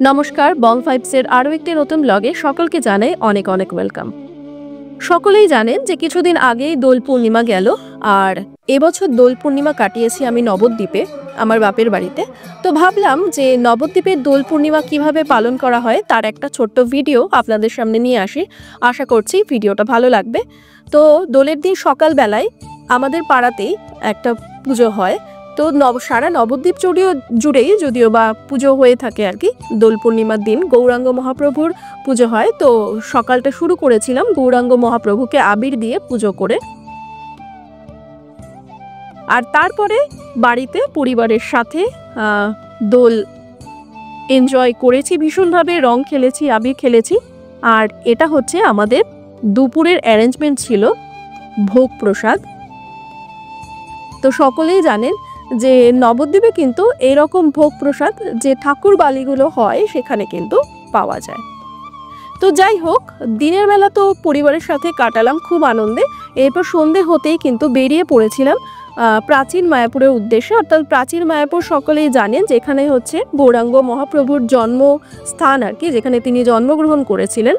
নমস্কার, বং ভাইবসের আরও একটি নতুন ব্লগে সকলকে জানাই অনেক অনেক ওয়েলকাম। সকলেই জানেন যে কিছুদিন আগেই দোল পূর্ণিমা গেল, আর এবছর দোল পূর্ণিমা কাটিয়েছি আমি নবদ্বীপে, আমার বাপের বাড়িতে। তো ভাবলাম যে নবদ্বীপের দোল পূর্ণিমা কিভাবে পালন করা হয় তার একটা ছোট্ট ভিডিও আপনাদের সামনে নিয়ে আসি। আশা করছি ভিডিওটা ভালো লাগবে। তো দোলের দিন সকালবেলায় আমাদের পাড়াতেই একটা পুজো হয়। তো সারা নবদ্বীপ জুড়েই যদিও বা পুজো হয়ে থাকে আর কি। দোল পূর্ণিমার দিন গৌরাঙ্গ মহাপ্রভুর পুজো হয়। তো সকালটা শুরু করেছিলাম গৌরাঙ্গ মহাপ্রভুকে আবির দিয়ে পুজো করে, আর তারপরে বাড়িতে পরিবারের সাথে দোল এনজয় করেছি ভীষণভাবে, রং খেলেছি, আবির খেলেছি। আর এটা হচ্ছে আমাদের দুপুরের অ্যারেঞ্জমেন্ট ছিল ভোগ প্রসাদ। তো সকলেই জানেন যে নবদ্বীপে কিন্তু এরকম ভোগ প্রসাদ যে ঠাকুর বালিগুলো হয় সেখানে কিন্তু পাওয়া যায়। তো যাই হোক, দিনের বেলা তো পরিবারের সাথে কাটালাম খুব আনন্দে। এরপর সন্ধে হতেই কিন্তু বেরিয়ে পড়েছিলাম প্রাচীন মায়াপুরের উদ্দেশ্যে। অর্থাৎ প্রাচীন মায়াপুর সকলেই জানেন যেখানে হচ্ছে গৌরাঙ্গ মহাপ্রভুর জন্মস্থান আর কি, যেখানে তিনি জন্মগ্রহণ করেছিলেন।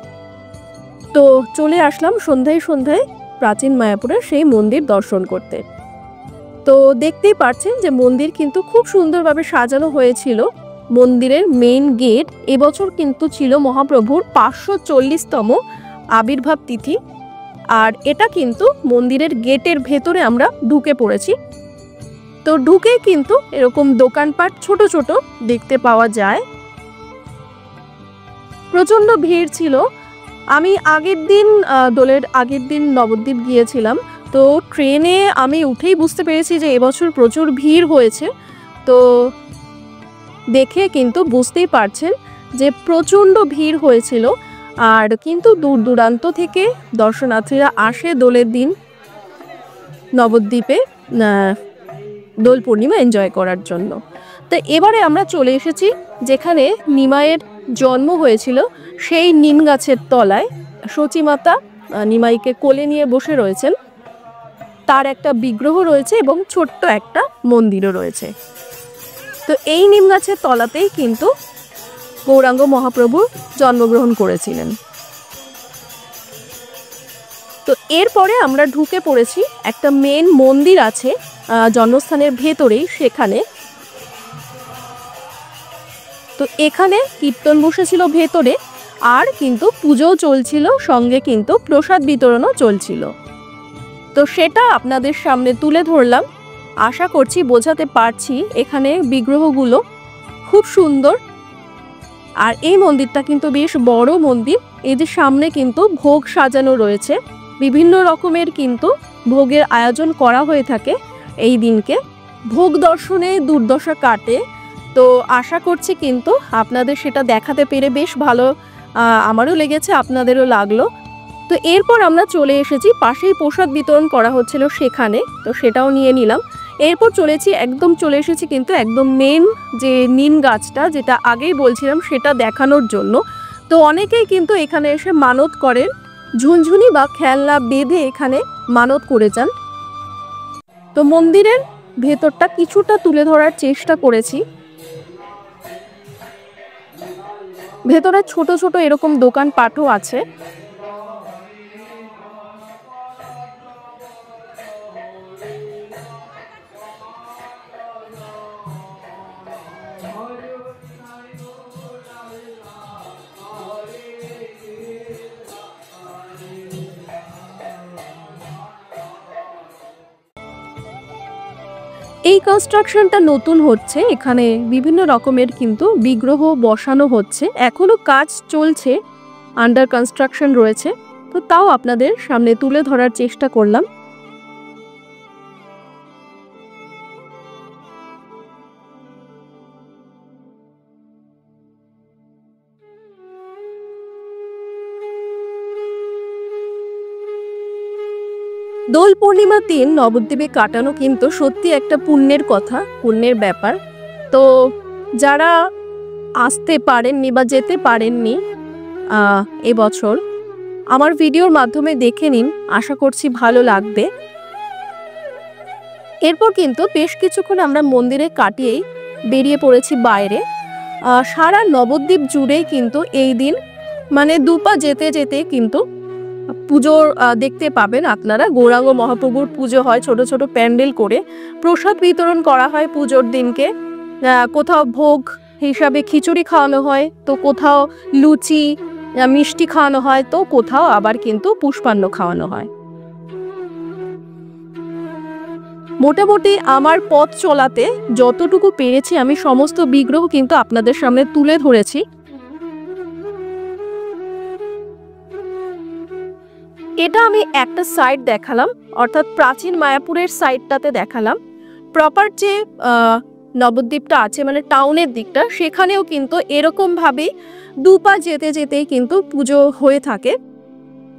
তো চলে আসলাম সন্ধ্যায় প্রাচীন মায়াপুরের সেই মন্দির দর্শন করতে। তো দেখতেই পাচ্ছেন যে মন্দির কিন্তু খুব সুন্দরভাবে সাজানো হয়েছিল। মন্দিরের মেইন গেট এবছর কিন্তু ছিল মহাপ্রভুর 540তম আবির্ভাব তিথি। আর এটা কিন্তু মন্দিরের গেটের ভেতরে আমরা ঢুকে পড়েছি। তো ঢুকে কিন্তু এরকম দোকানপাট ছোট ছোট দেখতে পাওয়া যায়। প্রচণ্ড ভিড় ছিল। আমি দোলের আগের দিন নবদ্বীপ গিয়েছিলাম। তো ট্রেনে আমি উঠেই বুঝতে পেরেছি যে এবছর প্রচুর ভিড় হয়েছে। তো দেখে কিন্তু বুঝতেই পারছেন যে প্রচণ্ড ভিড় হয়েছিল। আর কিন্তু দূর দূরান্ত থেকে দর্শনার্থীরা আসে দোলের দিন নবদ্বীপে দোল পূর্ণিমা এনজয় করার জন্য। তো এবারে আমরা চলে এসেছি যেখানে নিমাইয়ের জন্ম হয়েছিল, সেই নিম গাছের তলায় সচিমাতা নিমাইকে কোলে নিয়ে বসে রয়েছেন। তার একটা বিগ্রহ রয়েছে এবং ছোট্ট একটা মন্দিরও রয়েছে। তো এই নিম গাছের তলাতেই কিন্তু গৌরাঙ্গ মহাপ্রভু জন্মগ্রহণ করেছিলেন। তো এরপরে আমরা ঢুকে পড়েছি একটা মেন মন্দির আছে জন্মস্থানের ভেতরেই, সেখানে। তো এখানে কীর্তন বসেছিল ভেতরে, আর কিন্তু পুজোও চলছিল, সঙ্গে কিন্তু প্রসাদ বিতরণও চলছিল। তো সেটা আপনাদের সামনে তুলে ধরলাম। আশা করছি বোঝাতে পারছি। এখানে বিগ্রহগুলো খুব সুন্দর। আর এই মন্দিরটা কিন্তু বেশ বড় মন্দির। এই যে সামনে কিন্তু ভোগ সাজানো রয়েছে, বিভিন্ন রকমের কিন্তু ভোগের আয়োজন করা হয়ে থাকে এই দিনকে। ভোগ দর্শনে দুর্দশা কাটে। তো আশা করছি কিন্তু আপনাদের সেটা দেখাতে পেরে বেশ ভালো, আমারও লেগেছে, আপনাদেরও লাগলো। তো এরপর আমরা চলে এসেছি পাশেই প্রসাদ বিতরণ করা হচ্ছিল সেখানে, তো সেটাও নিয়ে নিলাম। এরপর চলে এসেছি কিন্তু একদম মেন যে নিম গাছটা, যেটা আগেই বলছিলাম, সেটা দেখানোর জন্য। তো অনেকেই কিন্তু এখানে এসে মানত করেন, ঝুনঝুনি বা খেলনা বেঁধে এখানে মানত করে যান। তো মন্দিরের ভেতরটা কিছুটা তুলে ধরার চেষ্টা করেছি। ভেতরে ছোট ছোট এরকম দোকানপাটও আছে। এই কনস্ট্রাকশনটা নতুন হচ্ছে, এখানে বিভিন্ন রকমের কিন্তু বিগ্রহ বসানো হচ্ছে, এখনো কাজ চলছে, আন্ডার কনস্ট্রাকশন রয়েছে। তো তাও আপনাদের সামনে তুলে ধরার চেষ্টা করলাম। দোল পূর্ণিমার দিন নবদ্বীপে কাটানো কিন্তু সত্যি একটা পুণ্যের কথা, পুণ্যের ব্যাপার। তো যারা আসতে পারেননি বা যেতে পারেননি এবছর, আমার ভিডিওর মাধ্যমে দেখে নিন, আশা করছি ভালো লাগবে। এরপর কিন্তু বেশ কিছুক্ষণ আমরা মন্দিরে কাটিয়েই বেরিয়ে পড়েছি বাইরে। সারা নবদ্বীপ জুড়েই কিন্তু এই দিন মানে দুপা যেতে যেতে কিন্তু পুজোর দেখতে পাবেন আপনারা। গৌরাঙ্গ মহাপ্রভুর পুজো হয়, ছোট ছোট প্যান্ডেল করে প্রসাদ বিতরণ করা হয় পুজোর দিনকে। কোথাও ভোগ হিসাবে খিচুড়ি খাওয়ানো হয়, তো কোথাও লুচি মিষ্টি খাওয়ানো হয়, তো কোথাও আবার কিন্তু পুষ্পান্ন খাওয়ানো হয়। মোটামুটি আমার পথ চলাতে যতটুকু পেরেছি আমি সমস্ত বিগ্রহ কিন্তু আপনাদের সামনে তুলে ধরেছি। এটা আমি একটা সাইড দেখালাম, অর্থাৎ প্রাচীন মায়াপুরের সাইডটাতে দেখালাম। প্রপার যে নবদ্বীপটা আছে মানে টাউনের দিকটা, সেখানেও কিন্তু এরকমভাবেই দুপা যেতে যেতেই কিন্তু পুজো হয়ে থাকে।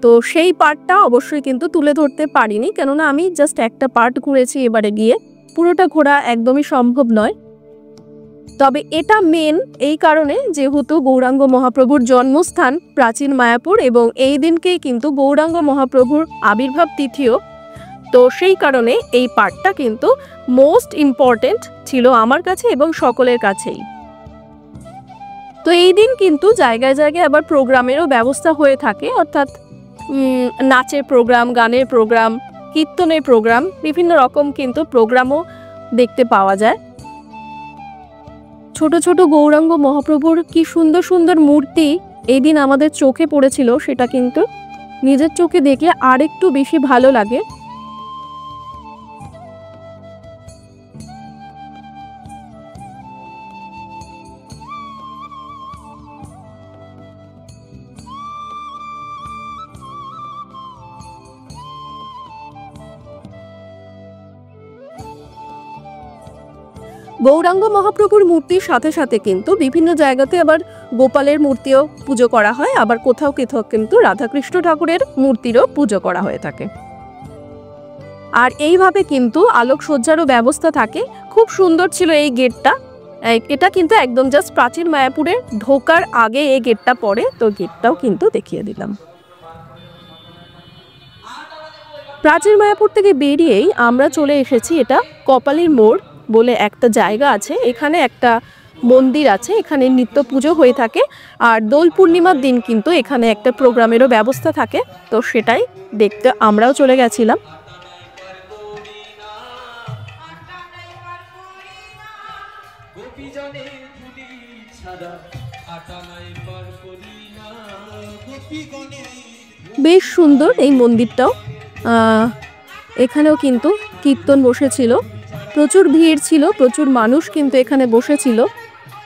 তো সেই পার্টটা অবশ্যই কিন্তু তুলে ধরতে পারিনি, কেননা আমি জাস্ট একটা পার্ট ঘুরেছি এবারে গিয়ে, পুরোটা ঘোরা একদমই সম্ভব নয়। তবে এটা মেন এই কারণে যেহেতু গৌরাঙ্গ মহাপ্রভুর জন্মস্থান প্রাচীন মায়াপুর এবং এই দিনকেই কিন্তু গৌরাঙ্গ মহাপ্রভুর আবির্ভাব তিথিও, তো সেই কারণে এই পার্টটা কিন্তু মোস্ট ইম্পর্টেন্ট ছিল আমার কাছে এবং সকলের কাছেই। তো এই দিন কিন্তু জায়গায় জায়গায় আবার প্রোগ্রামেরও ব্যবস্থা হয়ে থাকে, অর্থাৎ নাচের প্রোগ্রাম, গানের প্রোগ্রাম, কীর্তনের প্রোগ্রাম, বিভিন্ন রকম কিন্তু প্রোগ্রামও দেখতে পাওয়া যায়। ছোট ছোট গৌরাঙ্গ মহাপ্রভুর কি সুন্দর সুন্দর মূর্তি এই দিন আমাদের চোখে পড়েছিল, সেটা কিন্তু নিজের চোখে দেখলে আরেকটু বেশি ভালো লাগে। গৌরাঙ্গ মহাপ্রভুর মূর্তির সাথে সাথে কিন্তু বিভিন্ন জায়গাতে আবার গোপালের মূর্তিও পুজো করা হয়, আবার কোথাও কোথাও কিন্তু রাধাকৃষ্ণ ঠাকুরের মূর্তিরও পুজো করা হয়ে থাকে। আর এইভাবে কিন্তু আলোকসজ্জারও ব্যবস্থা থাকে। খুব সুন্দর ছিল এই গেটটা। এটা কিন্তু একদম জাস্ট প্রাচীন মায়াপুরে ঢোকার আগে এই গেটটা পড়ে, তো গেটটাও কিন্তু দেখিয়ে দিলাম। প্রাচীন মায়াপুর থেকে বেরিয়েই আমরা চলে এসেছি, এটা কপালীর মোড় বলে একটা জায়গা আছে, এখানে একটা মন্দির আছে, এখানে নিত্য পুজো হয়ে থাকে। আর দোল পূর্ণিমার দিন কিন্তু এখানে একটা প্রোগ্রামেরও ব্যবস্থা থাকে, তো সেটাই দেখতে আমরাও চলে গেছিলাম। বেশ সুন্দর এই মন্দিরটাও। এখানেও কিন্তু কীর্তন বসেছিল, প্রচুর ভিড় ছিল, প্রচুর মানুষ কিন্তু এখানে বসেছিল,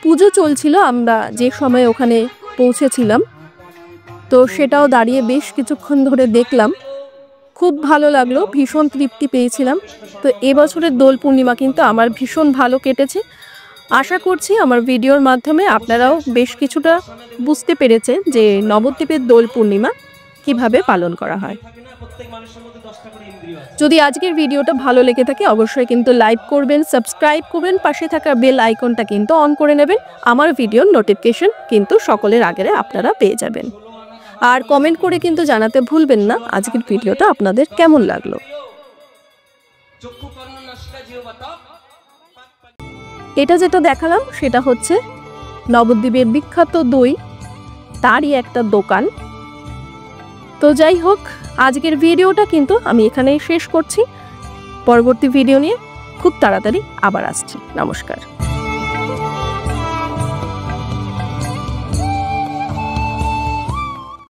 পুজো চলছিল আমরা যে সময় ওখানে পৌঁছেছিলাম। তো সেটাও দাঁড়িয়ে বেশ কিছুক্ষণ ধরে দেখলাম, খুব ভালো লাগলো, ভীষণ তৃপ্তি পেয়েছিলাম। তো এবছরের দোল পূর্ণিমা কিন্তু আমার ভীষণ ভালো কেটেছে। আশা করছি আমার ভিডিওর মাধ্যমে আপনারাও বেশ কিছুটা বুঝতে পেরেছেন যে নবদ্বীপের দোল পূর্ণিমা কিভাবে পালন করা হয়। যদি আজকের ভিডিওটা ভালো লেগে থাকে অবশ্যই কিন্তু লাইক করবেন, সাবস্ক্রাইব করবেন, পাশে থাকা বেল আইকনটা কিন্তু অন করে নেবেন। আমার ভিডিওর নোটিফিকেশন কিন্তু সকলের আগে আপনারা পেয়ে যাবেন। আর কমেন্ট করে কিন্তু জানাতে ভুলবেন না আজকের ভিডিওটা আপনাদের কেমন লাগলো। এটা যেটা দেখালাম সেটা হচ্ছে নবদ্বীপের বিখ্যাত দই, তারই একটা দোকান। তো যাই হোক, আজকের ভিডিওটা কিন্তু আমি এখানেই শেষ করছি। পরবর্তী ভিডিও নিয়ে খুব তাড়াতাড়ি আবার আসছি। নমস্কার।